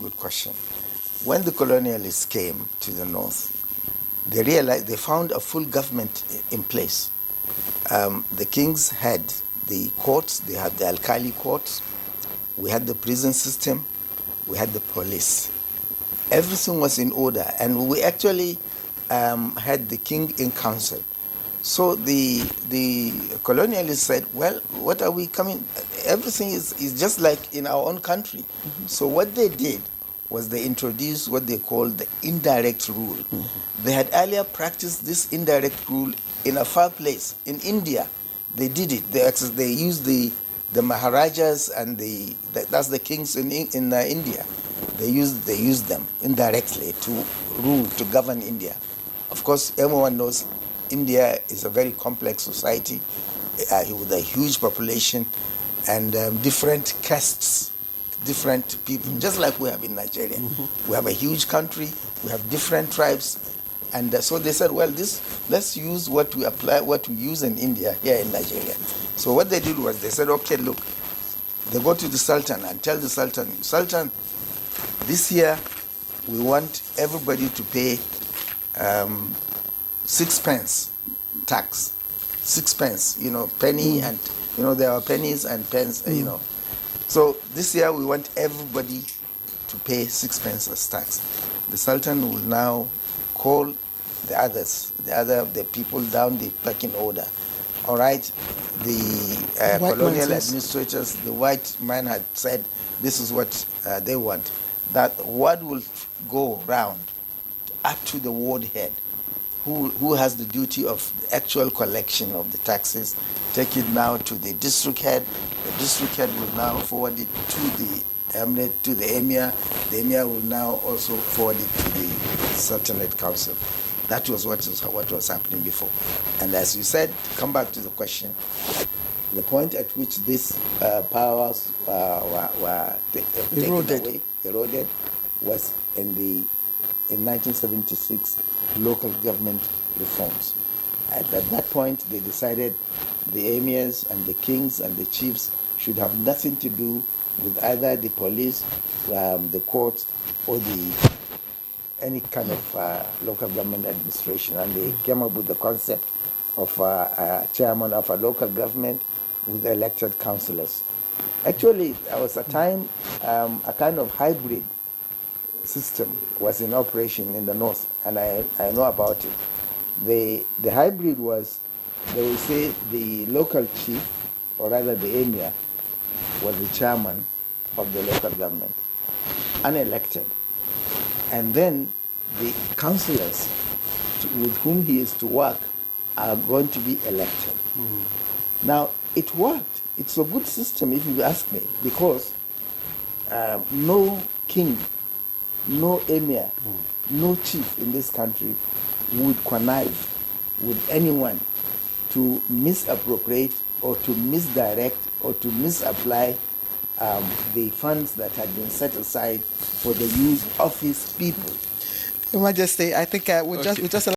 good question. When the colonialists came to the north, they realized they found a full government in place. The kings had the courts, they had the alkali courts, we had the prison system, we had the police. Everything was in order, and we actually had the king in council. So the colonialists said, well, what are we coming? Everything is just like in our own country. Mm-hmm. So what they did was they introduced what they called the indirect rule. Mm-hmm. They had earlier practiced this indirect rule in a far place. In India, they did it. They used the Maharajas and that's the kings in India. They used them indirectly to rule, to govern India. Of course, everyone knows India is a very complex society with a huge population and different castes, different people, just like we have in Nigeria. Mm-hmm. We have a huge country, we have different tribes, and so they said, well, let's use what we use in India here in Nigeria. So what they did was they said, okay, look, they go to the Sultan and tell the Sultan, Sultan, this year we want everybody to pay 6 pence tax. 6 pence, penny, and there are pennies and pence, So this year we want everybody to pay 6 pence as tax. The Sultan will now call the people down the pecking order. All right, the colonial administrators, the white man had said this is what they want. That word will go round up to the ward head, who has the duty of the actual collection of the taxes, take it now to the district head. The district head will now forward it to the emirate, to the emir. The emir will now also forward it to the Sultanate Council. That was what was happening before. And as you said, to come back to the question, the point at which these powers were eroded was in 1976 local government reforms. At that point, they decided the emirs and the kings and the chiefs should have nothing to do with either the police, the courts, or any kind of local government administration. And they came up with the concept of a chairman of a local government with elected councillors. Actually, there was a time, a kind of hybrid system was in operation in the north, and I know about it. The hybrid was, they would say the local chief, or rather the emir, was the chairman of the local government, unelected. And then the councillors with whom he is to work are going to be elected. Now, it worked. It's a good system, if you ask me, because no king, no emir, no chief in this country would connive with anyone to misappropriate or to misdirect or to misapply the funds that had been set aside for the use of his people. Your Majesty, I think we just